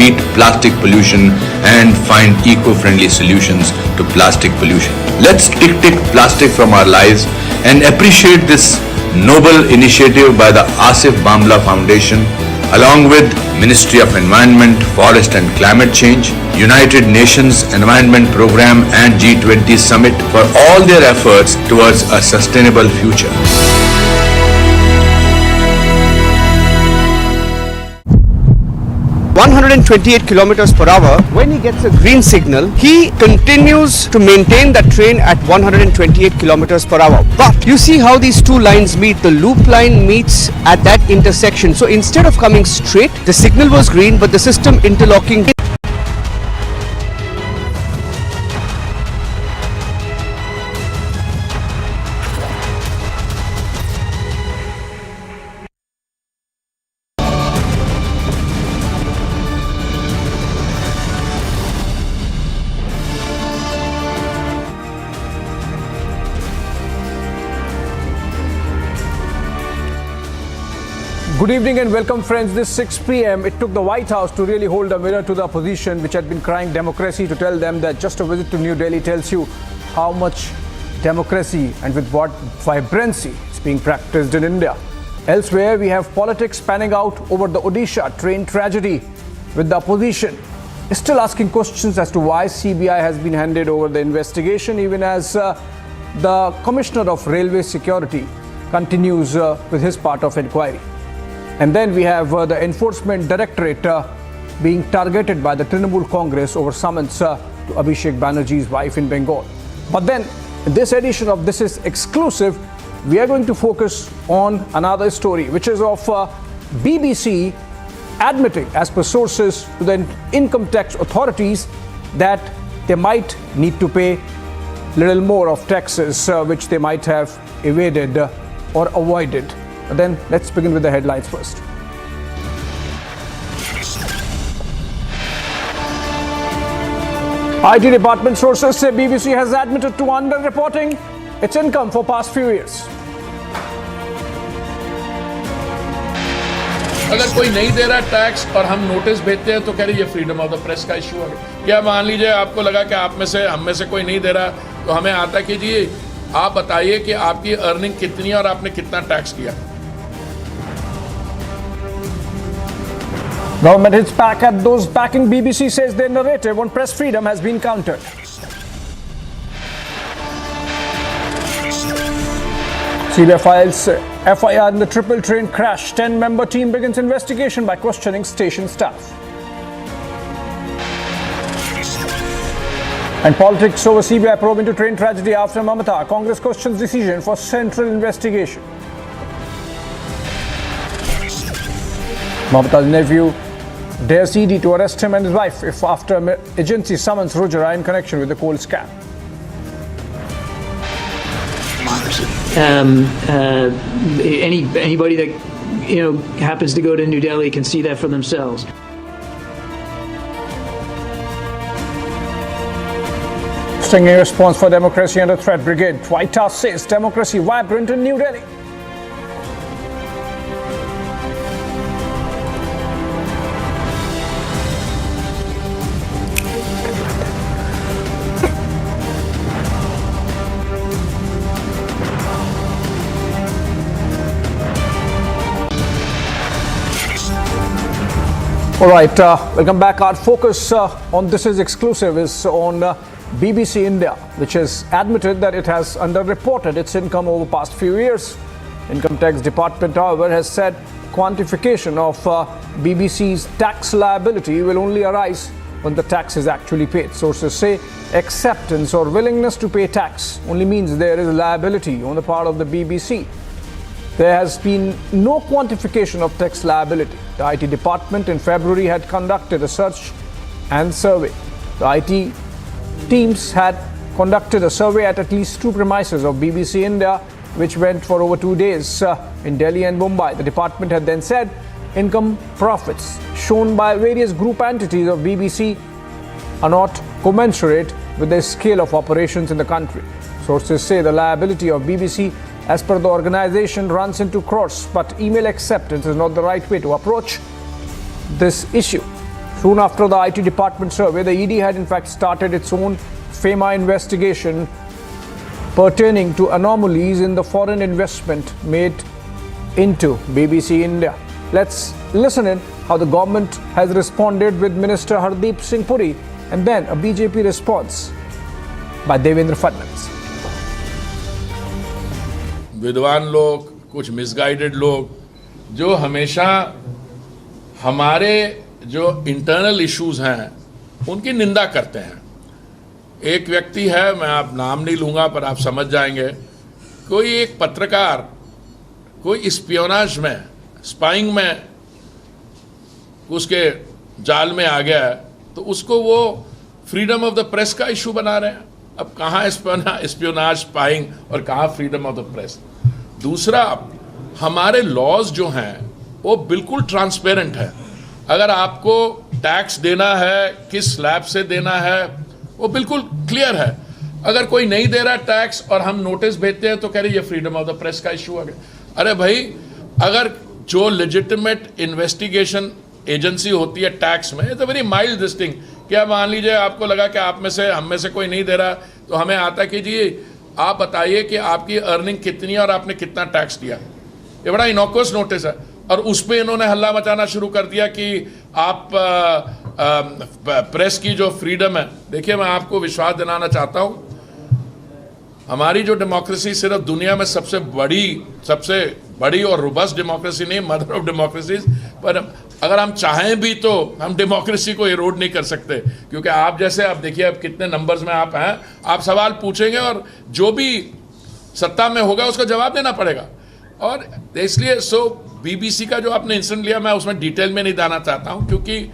beat plastic pollution and find eco-friendly solutions to plastic pollution. Let's tick plastic from our lives and appreciate this noble initiative by the Asif Bamla Foundation, along with Ministry of Environment, Forest and Climate Change, United Nations Environment Programme and G20 Summit for all their efforts towards a sustainable future. 128 kilometers per hour. When he gets a green signal, he continues to maintain that train at 128 kilometers per hour. But you see how these two lines meet. The loop line meets at that intersection. So instead of coming straight, the signal was green, but the system interlocking. Good evening and welcome, friends. This 6 p.m. it took the White House to really hold a mirror to the opposition, which had been crying democracy, to tell them that just a visit to New Delhi tells you how much democracy and with what vibrancy is being practiced in India. Elsewhere, we have politics panning out over the Odisha train tragedy, with the opposition still asking questions as to why CBI has been handed over the investigation, even as the Commissioner of Railway Security continues with his part of inquiry. And then we have the Enforcement Directorate being targeted by the Trinamool Congress over summons to Abhishek Banerjee's wife in Bengal. But then, in this edition of This Is Exclusive, we are going to focus on another story, which is of BBC admitting, as per sources, to the income tax authorities that they might need to pay little more of taxes which they might have evaded or avoided. But then let's begin with the headlines first. IT department sources say BBC has admitted to underreporting its income for past few years. अगर कोई नहीं दे रहा tax और हम notice भेजते हैं तो कह रही ये फ्रीडम ऑफ द प्रेस का इशू है। क्या मान लीजिए आपको लगा कि आप में से हम में से कोई नहीं दे रहा, तो हमें आता कीजिए, आप बताइए कि आपकी अर्निंग कितनी है और आपने कितना टैक्स किया। Government hits back at those backing BBC, says their narrative on press freedom has been countered. CBI files FIR in the triple train crash. 10-member team begins investigation by questioning station staff. And politics over CBI probe into train tragedy after Mamata. Congress questions decision for central investigation. Mamata's nephew dares ED to arrest him and his wife if after agency summons Rujara in connection with the coal scam. Anybody that happens to go to New Delhi can see that for themselves. Stinging response for democracy under threat brigade. White House says democracy vibrant in New Delhi. All right, welcome back. Our focus on This Is Exclusive is on BBC India, which has admitted that it has underreported its income over the past few years. Income Tax Department, however, has said quantification of BBC's tax liability will only arise when the tax is actually paid. Sources say acceptance or willingness to pay tax only means there is a liability on the part of the BBC. There has been no quantification of tax liability. The IT department in February had conducted a search and survey. The IT teams had conducted a survey at least two premises of BBC India, which went for over 2 days in Delhi and Mumbai. The department had then said income profits shown by various group entities of BBC are not commensurate with the scale of operations in the country. Sources say the liability of BBC, as per the organization, runs into crores, but email acceptance is not the right way to approach this issue. Soon after the IT department survey, the ED had in fact started its own FEMA investigation pertaining to anomalies in the foreign investment made into BBC India. Let's listen in how the government has responded with Minister Hardeep Singh Puri and then a BJP response by Devendra Fadnavis. विद्वान लोग, कुछ misguided लोग जो हमेशा हमारे जो internal issues हैं उनकी निंदा करते हैं। एक व्यक्ति है, मैं आप नाम नहीं लूँगा पर आप समझ जाएंगे, कोई एक पत्रकार कोई स्पियोनाज में, स्पाइंग में उसके जाल में आ गया है तो उसको वो फ्रीडम ऑफ द प्रेस का इशू बना रहे हैं। अब कहाँ स्पियोनाज, स्पाइंग और कहाँ फ्रीडम ऑफ द प्रेस। दूसरा, हमारे लॉज जो हैं वो बिल्कुल ट्रांसपेरेंट है। अगर आपको टैक्स देना है, किस स्लैब से देना है, वो बिल्कुल क्लियर है। अगर कोई नहीं दे रहा टैक्स और हम नोटिस भेजते हैं तो कह रहे ये फ्रीडम ऑफ द प्रेस का इशू आ गया। अरे भाई, अगर जो लेजिटिमेट इन्वेस्टिगेशन एजेंसी होती है टैक्स में, it's a very mild this thing. क्या मान लीजिए आपको लगा कि आप में से, हम में से कोई नहीं दे रहा तो हमें आता कीजिए, आप बताइए कि आपकी अर्निंग कितनी है और आपने कितना टैक्स दिया। ये बड़ा इनोकुअस नोटिस है और उस पर इन्होंने हल्ला मचाना शुरू कर दिया कि आप प्रेस की जो फ्रीडम है। देखिए, मैं आपको विश्वास दिलाना चाहता हूँ, हमारी जो डेमोक्रेसी सिर्फ दुनिया में सबसे बड़ी और रोबस्ट डेमोक्रेसी नहीं, मदर ऑफ डेमोक्रेसीज, पर अगर हम चाहें भी तो हम डेमोक्रेसी को इरोड नहीं कर सकते। क्योंकि आप जैसे, आप देखिए अब कितने नंबर्स में आप हैं, आप सवाल पूछेंगे और जो भी सत्ता में होगा उसका जवाब देना पड़ेगा। और इसलिए बीबीसी का जो आपने इंसिडेंट लिया, मैं उसमें डिटेल में नहीं जाना चाहता हूँ क्योंकि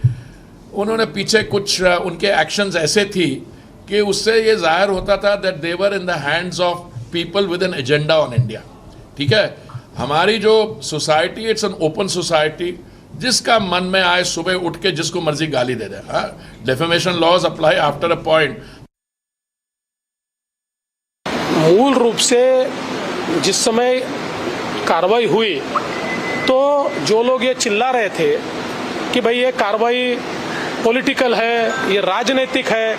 उन्होंने पीछे कुछ उनके एक्शंस ऐसे थी कि उससे ये जाहिर होता था that they were in the hands of people with an agenda on India. ठीक है, हमारी जो society, it's an open society, जिसका मन में आए सुबह उठ के जिसको मर्जी गाली दे दे। Defamation laws apply after a point. मूल रूप से जिस समय कार्रवाई हुई तो जो लोग ये चिल्ला रहे थे कि भाई ये कार्रवाई पॉलिटिकल है, ये राजनीतिक है,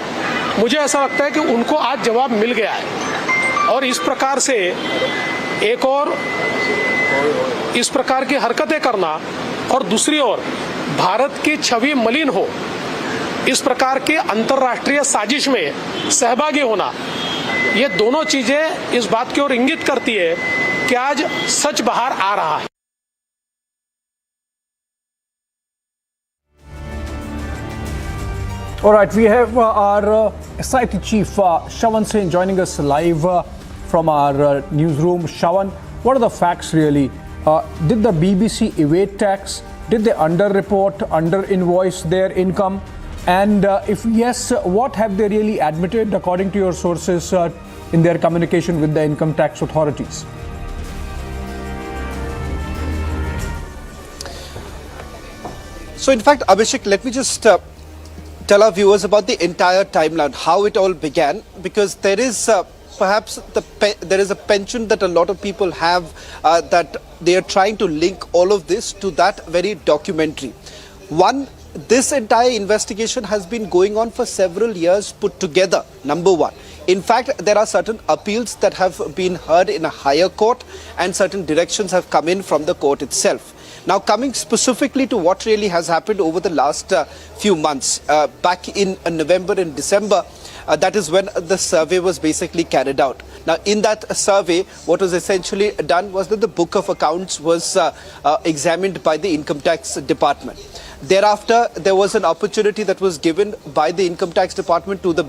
मुझे ऐसा लगता है कि उनको आज जवाब मिल गया है। और इस प्रकार से एक और इस प्रकार की हरकतें करना और दूसरी ओर भारत की छवि मलिन हो, इस प्रकार के अंतर्राष्ट्रीय साजिश में सहभागी होना, ये दोनों चीजें इस बात की ओर इंगित करती है कि आज सच बाहर आ रहा है। All right, we have our SIT chief Shawan Singh joining us live from our newsroom. Shawan, what are the facts really? Did the BBC evade tax? Did they under-report, under-invoice their income? And if yes, what have they really admitted according to your sources in their communication with the income tax authorities? So in fact, Abhishek, let me just tell our viewers about the entire timeline, how it all began, because there is perhaps there is a penchant that a lot of people have that they are trying to link all of this to that very documentary. One, this entire investigation has been going on for several years put together, number one. In fact, there are certain appeals that have been heard in a higher court and certain directions have come in from the court itself. Now, coming specifically to what really has happened over the last few months, back in November and December, that is when the survey was basically carried out. Now, in that survey, what was essentially done was that the book of accounts was examined by the income tax department. Thereafter, there was an opportunity that was given by the income tax department to the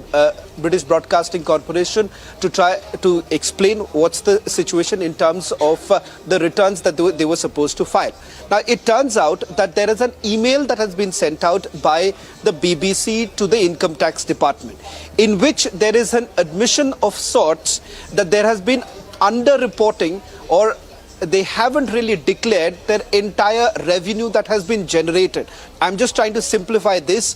British Broadcasting Corporation to try to explain what's the situation in terms of the returns that they were supposed to file. Now, it turns out that there is an email that has been sent out by the BBC to the income tax department, in which there is an admission of sorts that there has been under-reporting, or they haven't really declared their entire revenue that has been generated. I'm just trying to simplify this.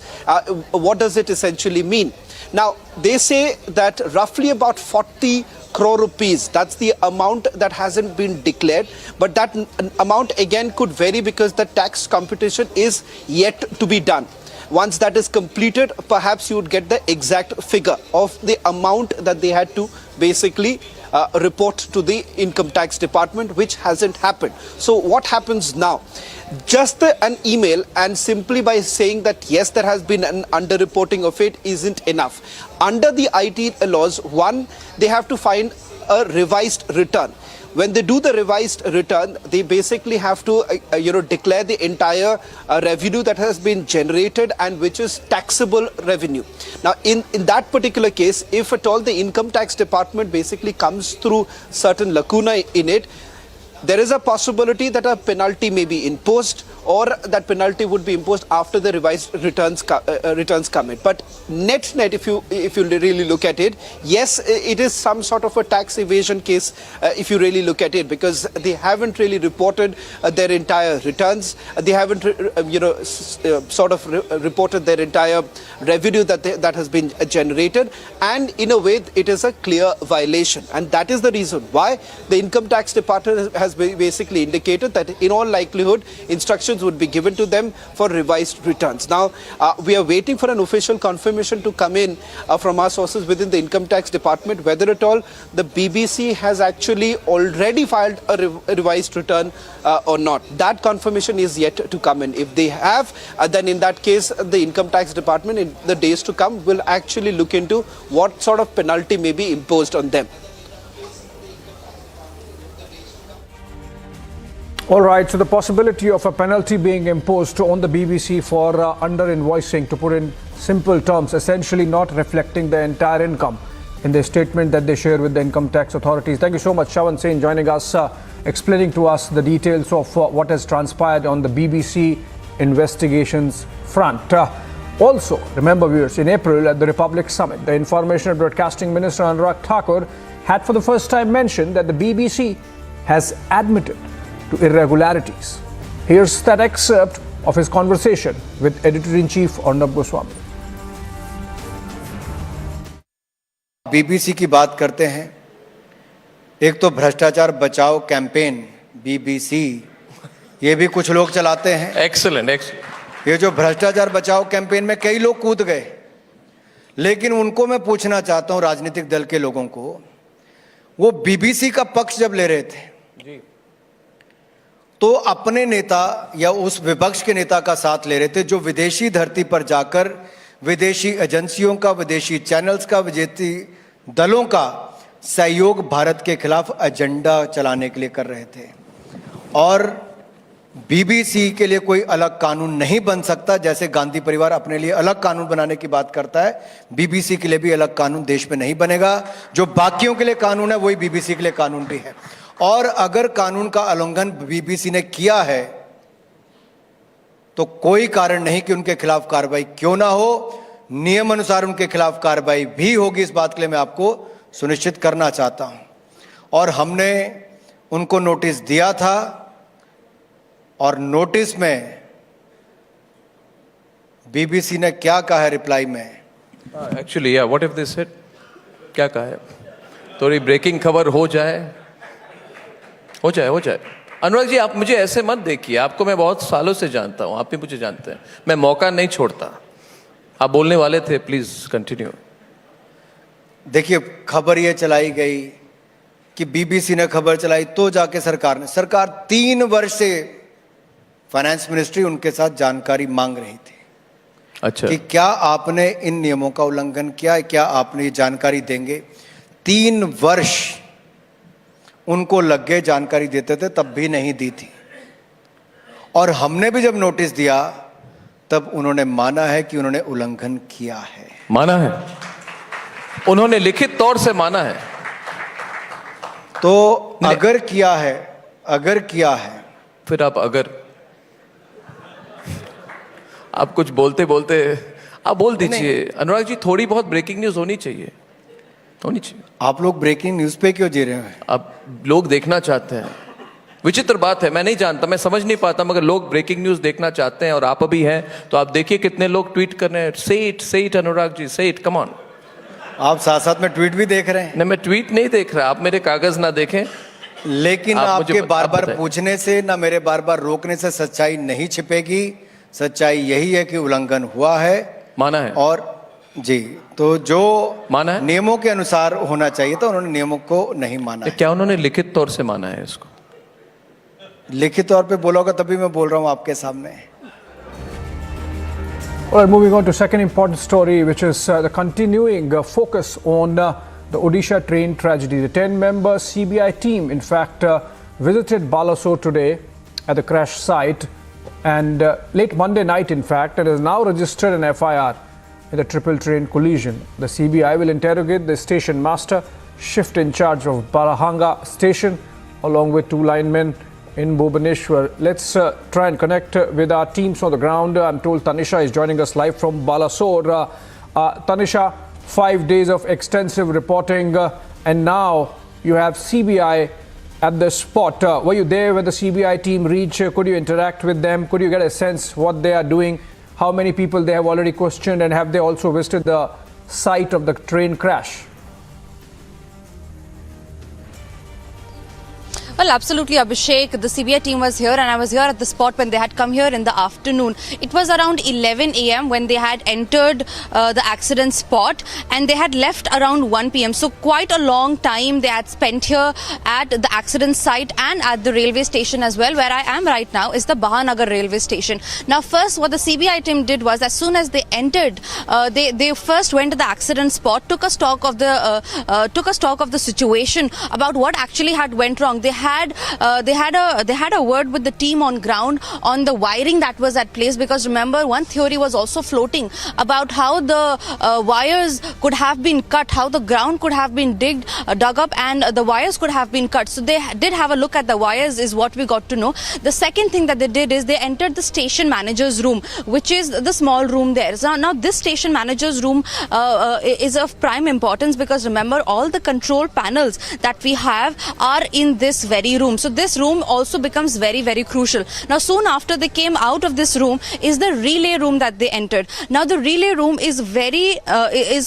What does it essentially mean? Now, they say that roughly about 40 crore rupees, that's the amount that hasn't been declared, but that amount again could vary because the tax computation is yet to be done. Once that is completed, perhaps you would get the exact figure of the amount that they had to basically report to the income tax department, which hasn't happened. So what happens now? Just an email and simply by saying that yes, there has been an underreporting of it isn't enough. Under the IT laws, one, they have to find a revised return. When they do the revised return, they basically have to declare the entire revenue that has been generated and which is taxable revenue. Now in that particular case, if at all the income tax department basically comes through certain lacuna in it, there is a possibility that a penalty may be imposed, or that penalty would be imposed after the revised returns come in. But net, if you really look at it, yes, it is some sort of a tax evasion case if you really look at it, because they haven't really reported their entire returns. They haven't reported their entire revenue that has been generated, and in a way it is a clear violation, and that is the reason why the income tax department has basically indicated that in all likelihood instructions would be given to them for revised returns. Now we are waiting for an official confirmation to come in from our sources within the income tax department whether at all the BBC has actually already filed a revised return or not. That confirmation is yet to come in. If they have, then in that case the income tax department in the days to come will actually look into what sort of penalty may be imposed on them. All right, so the possibility of a penalty being imposed on the BBC for under-invoicing, to put in simple terms, essentially not reflecting the entire income in the statement that they share with the income tax authorities. Thank you so much, Shawan Sen, joining us, explaining to us the details of what has transpired on the BBC investigations front. Also, remember viewers, in April at the Republic Summit, the Information and Broadcasting Minister Anurag Thakur had for the first time mentioned that the BBC has admitted to irregularities. Here's that excerpt of his conversation with Editor-in-Chief Arnab Goswami. BBC की बात करते हैं, एक तो भ्रष्टाचार बचाओ campaign BBC, ये भी कुछ लोग चलाते हैं। एक्सीलेंट। ये जो भ्रष्टाचार बचाओ कैंपेन में कई लोग कूद गए, लेकिन उनको मैं पूछना चाहता हूं, राजनीतिक दल के लोगों को, वो बीबीसी का पक्ष जब ले रहे थे तो अपने नेता या उस विपक्ष के नेता का साथ ले रहे थे जो विदेशी धरती पर जाकर विदेशी एजेंसियों का, विदेशी चैनल्स का, विदेशी दलों का सहयोग भारत के खिलाफ एजेंडा चलाने के लिए कर रहे थे। और बीबीसी के लिए कोई अलग कानून नहीं बन सकता, जैसे गांधी परिवार अपने लिए अलग कानून बनाने की बात करता है, बीबीसी के लिए भी अलग कानून देश में नहीं बनेगा। जो बाकियों के लिए कानून है वही बीबीसी के लिए कानून भी है। और अगर कानून का उल्लंघन बीबीसी ने किया है तो कोई कारण नहीं कि उनके खिलाफ कार्रवाई क्यों ना हो, नियम अनुसार उनके खिलाफ कार्रवाई भी होगी। इस बात के लिए मैं आपको सुनिश्चित करना चाहता हूं। और हमने उनको नोटिस दिया था और नोटिस में बीबीसी ने क्या कहा है रिप्लाई में? एक्चुअली या व्हाट इफ दिस सेड, क्या कहा है? थोड़ी ब्रेकिंग खबर हो जाए। अनुराग जी, आप मुझे ऐसे मत देखिए, आपको मैं बहुत सालों से जानता हूं, आप भी मुझे जानते हैं, मैं मौका नहीं छोड़ता। आप बोलने वाले थे, प्लीज कंटिन्यू। देखिए, खबर ये चलाई गई कि बीबीसी ने खबर चलाई तो जाके सरकार 3 वर्ष से फाइनेंस मिनिस्ट्री उनके साथ जानकारी मांग रही थी। अच्छा, कि क्या आपने इन नियमों का उल्लंघन किया है, क्या आपने ये जानकारी देंगे। 3 वर्ष उनको लग गए, जानकारी देते थे तब भी नहीं दी थी। और हमने भी जब नोटिस दिया तब उन्होंने माना है कि उन्होंने उल्लंघन किया है। माना है, उन्होंने लिखित तौर से माना है। तो अगर किया है फिर आप कुछ बोलते आप बोल दीजिए। अनुराग जी, थोड़ी बहुत ब्रेकिंग न्यूज होनी चाहिए। आप लोग ब्रेकिंग न्यूज पे क्यों जी रहे हैं? अब लोग देखना चाहते हैं। विचित्र बात है, मैं नहीं जानता, मैं समझ नहीं पाता, मगर लोग ब्रेकिंग न्यूज देखना चाहते हैं और आप अभी हैं तो आप देखिए कितने लोग ट्वीट कर रहे हैं। से इट अनुराग जी, से इट, कम ऑन। आप साथ में ट्वीट भी देख रहे हैं? नहीं, मैं ट्वीट नहीं देख रहा, आप मेरे कागज ना देखें। लेकिन आपके बार बार पूछने से, ना मेरे बार बार रोकने से सच्चाई नहीं छिपेगी। सच्चाई यही है कि उल्लंघन हुआ है, माना है और जी, तो जो माना है, नियमों के अनुसार होना चाहिए था उन्होंने नियमों को नहीं माना है। क्या उन्होंने लिखित तौर से माना है इसको? लिखित तौर पे बोला होगा तभी मैं बोल रहा हूँ आपके सामने। All right, moving on to second important story, which is the continuing focus on the Odisha train tragedy. The 10-member CBI team, in fact, visited Balasore today at the crash site, and late Monday night, in fact, it has now registered an FIR in the triple train collision. The CBI will interrogate the station master, shift in charge of Barahanga station, along with 2 linemen in Bhubaneswar. Let's try and connect with our teams on the ground. I'm told Tanisha is joining us live from Balasore. Tanisha, 5 days of extensive reporting, and now you have CBI at the spot. Were you there when the CBI team reached? Could you interact with them? Could you get a sense what they are doing? How many people they have already questioned, and have they also visited the site of the train crash? Well, absolutely, Abhishek. The CBI team was here, and I was here at the spot when they had come here in the afternoon. It was around 11 a.m. when they had entered the accident spot, and they had left around 1 p.m. So quite a long time they had spent here at the accident site and at the railway station as well. Where I am right now is the Bahanagar railway station. Now, first, what the CBI team did was, as soon as they entered, they first went to the accident spot, took a stock of the situation about what actually had went wrong. They had a word with the team on ground on the wiring that was at place, because remember, one theory was also floating about how the wires could have been cut, how the ground could have been dug up, and the wires could have been cut. So they did have a look at the wires, is what we got to know. The second thing that they did is they entered the station manager's room, which is the small room there. So now this station manager's room is of prime importance, because remember, all the control panels that we have are in this very room. So this room also becomes very, very crucial. Now, soon after they came out of this room is the relay room that they entered. Now, the relay room is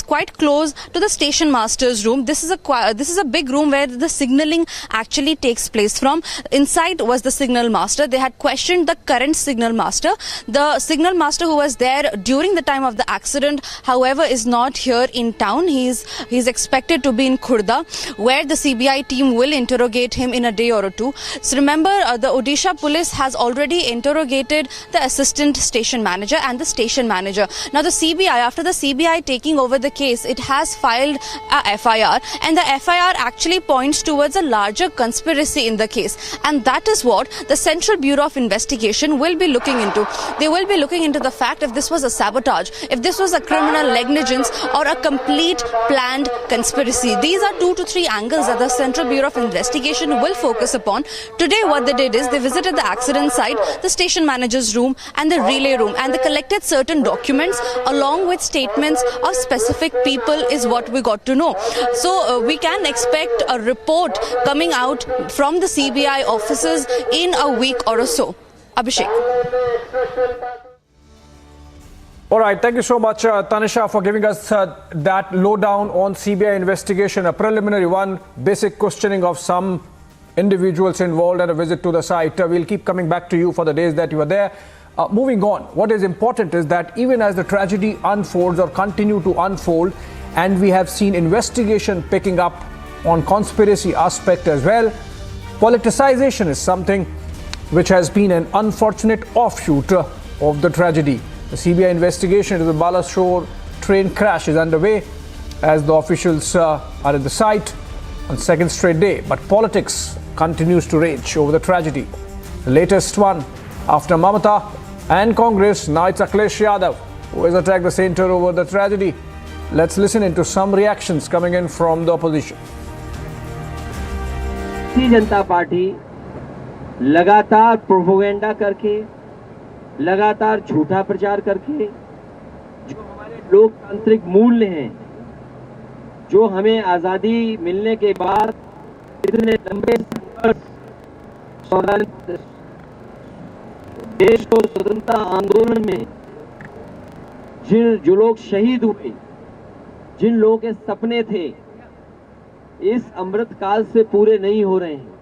quite close to the station master's room. This is a big room where the signaling actually takes place from. Inside was the signal master. They had questioned the current signal master. The signal master who was there during the time of the accident, however, is not here in town. He's expected to be in Khurda, where the CBI team will interrogate him in a day or two. So remember, the Odisha police has already interrogated the assistant station manager and the station manager. Now the CBI, after the CBI taking over the case, it has filed a FIR, and the FIR actually points towards a larger conspiracy in the case, and that is what the Central Bureau of Investigation will be looking into. They will be looking into the fact if this was a sabotage, if this was a criminal negligence, or a complete planned conspiracy. These are 2 to 3 angles that the Central Bureau of Investigation will focus upon. Today what they did is they visited the accident site, the station manager's room and the relay room, and they collected certain documents along with statements of specific people, is what we got to know. So we can expect a report coming out from the CBI offices in a week or so. Abhishek. All right, thank you so much, Tanisha, for giving us that lowdown on CBI investigation, a preliminary one, basic questioning of some individuals involved, and a visit to the site. We'll keep coming back to you for the days that you are there. Moving on, what is important is that even as the tragedy unfolds or continue to unfold, and we have seen investigation picking up on conspiracy aspect as well, politicization is something which has been an unfortunate offshoot of the tragedy. The CBI investigation into the Balasore train crash is underway as the officials are at the site on second straight day. But politics continues to rage over the tragedy. The latest one after Mamata and Congress, now it's Akhilesh Yadav who has attacked the center over the tragedy. Let's listen into some reactions coming in from the opposition. Bharatiya Janata party लगातार propaganda करके, लगातार झूठा प्रचार करके, जो हमारे लोकतांत्रिक मूल्य हैं, जो हमें आजादी मिलने के बाद इतने लंबे देश को स्वतंत्रता आंदोलन में जो लोग शहीद हुए, जिन लोगों के सपने थे, इस अमृत काल से पूरे नहीं हो रहे हैं।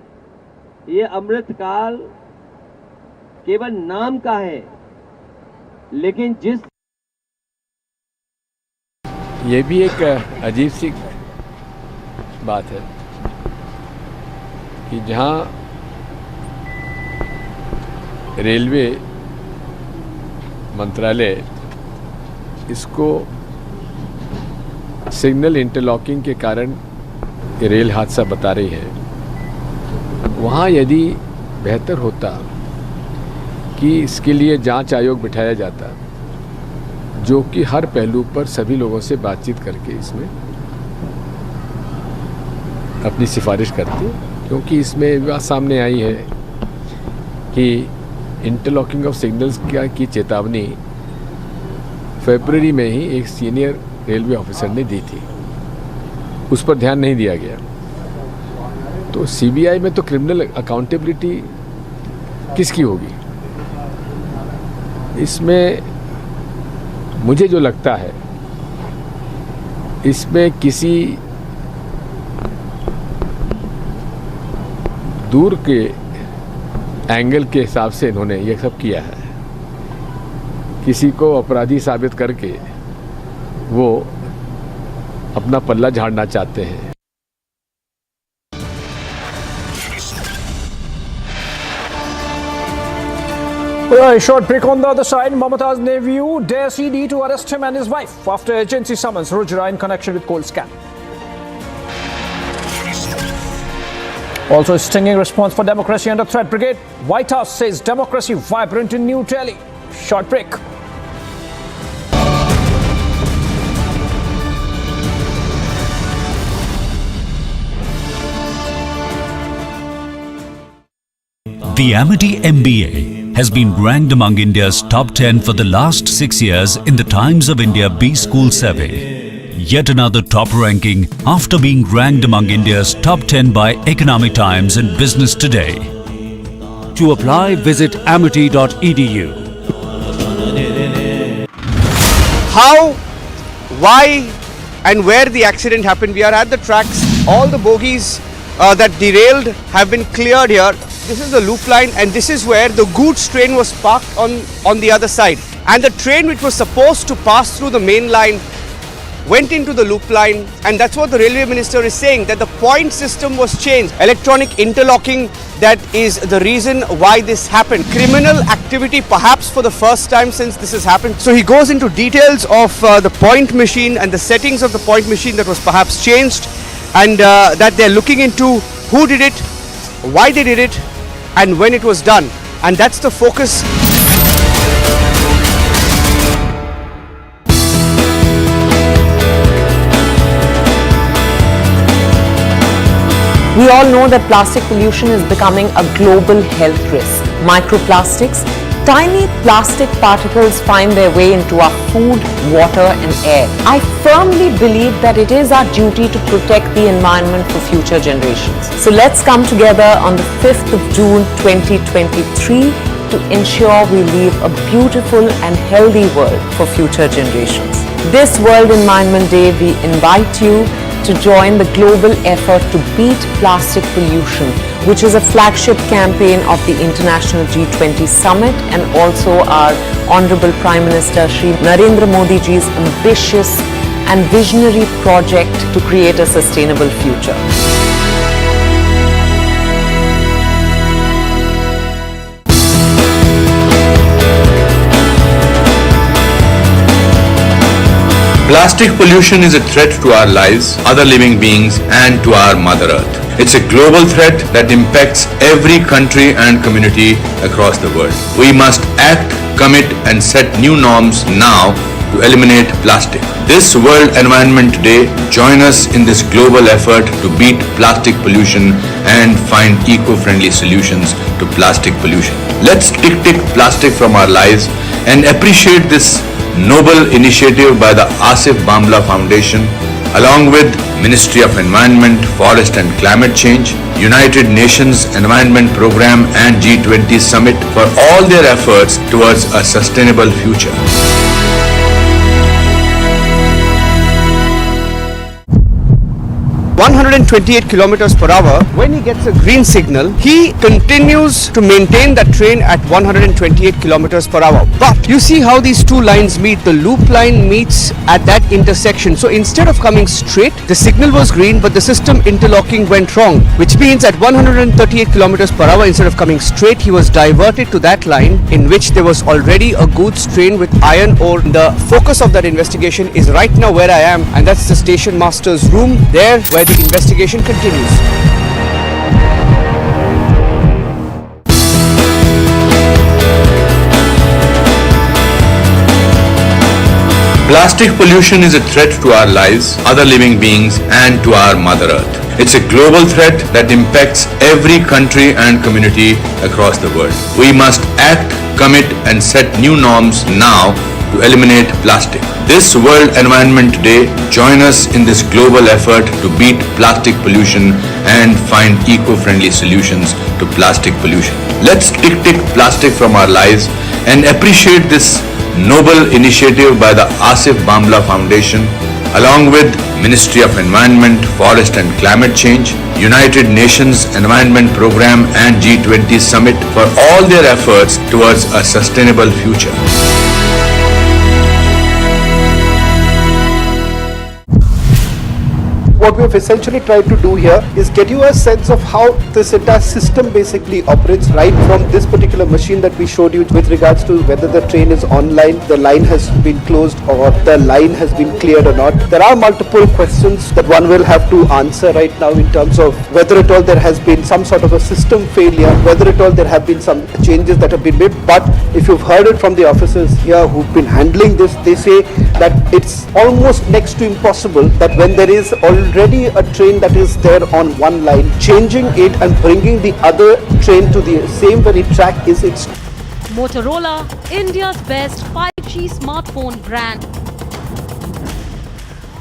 ये अमृत काल केवल नाम का है, लेकिन जिस ये भी एक अजीब सी बात है कि जहाँ रेलवे मंत्रालय इसको सिग्नल इंटरलॉकिंग के कारण ये रेल हादसा बता रही है, वहाँ यदि बेहतर होता कि इसके लिए जांच आयोग बिठाया जाता जो कि हर पहलू पर सभी लोगों से बातचीत करके इसमें अपनी सिफारिश करते, क्योंकि इसमें बात सामने आई है कि इंटरलॉकिंग ऑफ सिग्नल्स की चेतावनी फरवरी में ही एक सीनियर रेलवे ऑफिसर ने दी थी, उस पर ध्यान नहीं दिया गया। तो सीबीआई में तो क्रिमिनल अकाउंटेबिलिटी किसकी होगी? इसमें मुझे जो लगता है इसमें किसी दूर के एंगल के हिसाब से इन्होंने ये सब किया है, किसी को अपराधी साबित करके वो अपना पल्ला झाड़ना चाहते हैं। A short break on the other side. Mamata's nephew dares ED to arrest him and his wife after agency summons Rujra in connection with coal scam. Also, a stinging response for democracy under threat. Brigade White House says democracy vibrant in New Delhi. Short break. The Amity MBA has been ranked among India's top 10 for the last 6 years in the Times of India B-School Survey. Yet another top ranking after being ranked among India's top 10 by Economic Times and Business Today. To apply, visit amity.edu. How, why and where the accident happened. We are at the tracks. All the bogies that derailed have been cleared here. This is the loop line and this is where the goods train was parked on the other side. And the train which was supposed to pass through the main line went into the loop line, and that's what the railway minister is saying, that the point system was changed. Electronic interlocking, that is the reason why this happened. Criminal activity perhaps for the first time since this has happened. So he goes into details of the point machine and the settings of the point machine that was perhaps changed, and that they're looking into who did it, why they did it and when it was done, and that's the focus. We all know that plastic pollution is becoming a global health risk. Microplastics, tiny plastic particles find their way into our food, water and air. I firmly believe that it is our duty to protect the environment for future generations. So let's come together on the 5th of June 2023 to ensure we leave a beautiful and healthy world for future generations. This World Environment Day, we invite you to join the global effort to beat plastic pollution, which is a flagship campaign of the International G20 Summit and also our Honorable Prime Minister Shri Narendra Modi ji's ambitious and visionary project to create a sustainable future. Plastic pollution is a threat to our lives, other living beings, and to our Mother Earth. It's a global threat that impacts every country and community across the world. We must act, commit, and set new norms now to eliminate plastic. This World Environment Day, join us in this global effort to beat plastic pollution and find eco-friendly solutions to plastic pollution. Let's tick plastic from our lives and appreciate this noble initiative by the Asif Bamla Foundation, along with Ministry of Environment, Forest and Climate Change, United Nations Environment Programme and G20 Summit for all their efforts towards a sustainable future. 128 kilometers per hour. When he gets a green signal, he continues to maintain that train at 128 kilometers per hour. But you see how these two lines meet. The loop line meets at that intersection. So instead of coming straight, the signal was green, but the system interlocking went wrong, which means at 138 kilometers per hour, instead of coming straight, he was diverted to that line in which there was already a goods train with iron ore. The focus of that investigation is right now where I am, and that's the station master's room, there where the investigation continues. Plastic pollution is a threat to our lives, other living beings, and to our Mother Earth. It's a global threat that impacts every country and community across the world. We must act, commit, and set new norms now to eliminate plastic. This World Environment Day, join us in this global effort to beat plastic pollution and find eco-friendly solutions to plastic pollution. Let's tick plastic from our lives and appreciate this noble initiative by the Asif Bamla Foundation, along with Ministry of Environment, Forest and Climate Change, United Nations Environment Programme and G20 Summit for all their efforts towards a sustainable future. What we've essentially tried to do here is get you a sense of how this entire system basically operates, right from this particular machine that we showed you with regards to whether the train is online, the line has been closed, or the line has been cleared or not. There are multiple questions that one will have to answer right now in terms of whether at all there has been some sort of a system failure, whether at all there have been some changes that have been made. But if you've heard it from the officers here who've been handling this, they say that it's almost next to impossible that when there is already a train that is there on one line, changing it and bringing the other train to the same very track is Motorola, India's best 5G smartphone brand.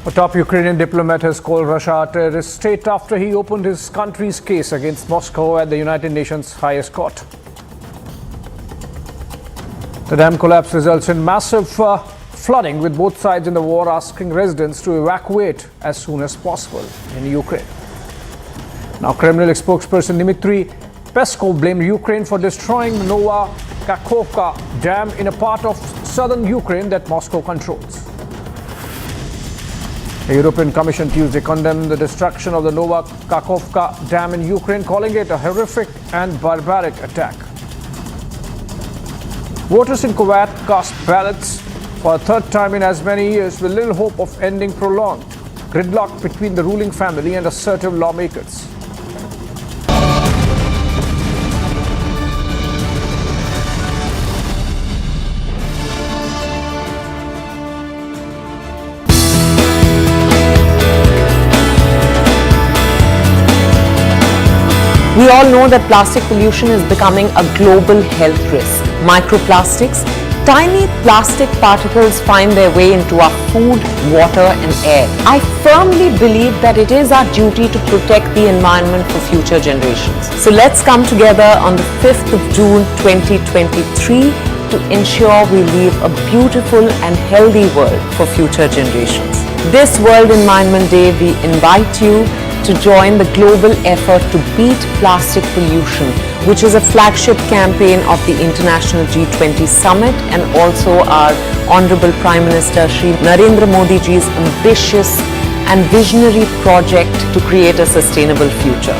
A top Ukrainian diplomat has called Russia a terrorist state after he opened his country's case against Moscow at the United Nations highest court. The dam collapse results in massive flooding, with both sides in the war asking residents to evacuate as soon as possible in Ukraine. Now, Kremlin spokesperson Dmitry Peskov blamed Ukraine for destroying the Nova Kakhovka dam in a part of southern Ukraine that Moscow controls. The European Commission Tuesday condemned the destruction of the Nova Kakhovka dam in Ukraine, calling it a horrific and barbaric attack. Voters in Kuwait cast ballots for a third time in as many years, with little hope of ending prolonged gridlock between the ruling family and assertive lawmakers. We all know that plastic pollution is becoming a global health risk. Microplastics, tiny plastic particles find their way into our food, water and air. I firmly believe that it is our duty to protect the environment for future generations. So let's come together on the 5th of June 2023 to ensure we leave a beautiful and healthy world for future generations. This World Environment Day, we invite you to join the global effort to beat plastic pollution, which is a flagship campaign of the International G20 Summit and also our Honorable Prime Minister Shri Narendra Modi ji's ambitious and visionary project to create a sustainable future.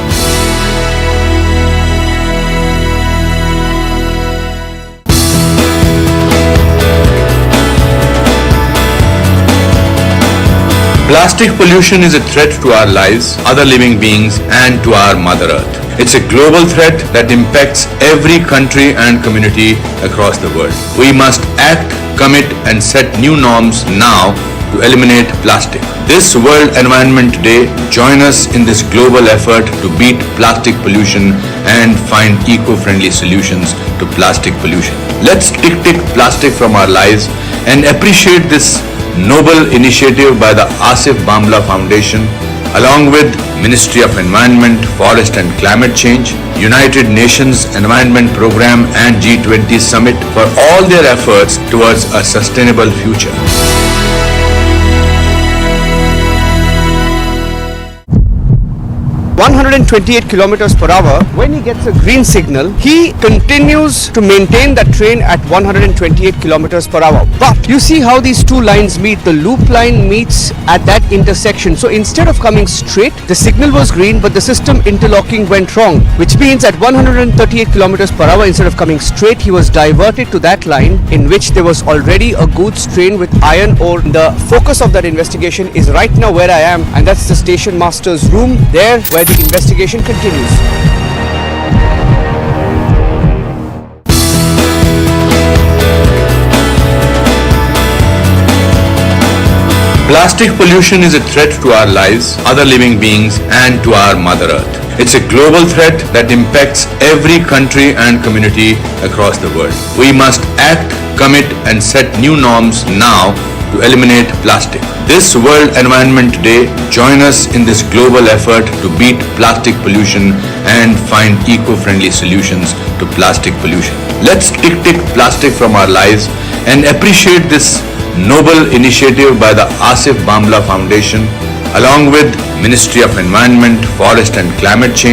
Plastic pollution is a threat to our lives, other living beings, and to our Mother Earth. It's a global threat that impacts every country and community across the world. We must act, commit, and set new norms now to eliminate plastic. This World Environment Day, join us in this global effort to beat plastic pollution and find eco-friendly solutions to plastic pollution. Let's tick plastic from our lives and appreciate this noble initiative by the Asif Bamla Foundation, along with Ministry of Environment, Forest and Climate Change, United Nations Environment Programme and G20 Summit for all their efforts towards a sustainable future. 128 kilometers per hour. When he gets a green signal, he continues to maintain that train at 128 kilometers per hour. But you see how these two lines meet. The loop line meets at that intersection. So instead of coming straight, the signal was green, but the system interlocking went wrong, which means at 138 kilometers per hour, instead of coming straight, he was diverted to that line in which there was already a goods train with iron ore. The focus of that investigation is right now where I am, and that's the station master's room, there where the investigation continues. Plastic pollution is a threat to our lives, other living beings, and to our Mother Earth. It's a global threat that impacts every country and community across the world. We must act, commit, and set new norms now to eliminate plastic. This World Environment Day, join us in this global effort to beat plastic pollution and find eco-friendly solutions to plastic pollution. Let's tick plastic from our lives and appreciate this noble initiative by the Asif Bamla Foundation along with Ministry of Environment, Forest and Climate Change,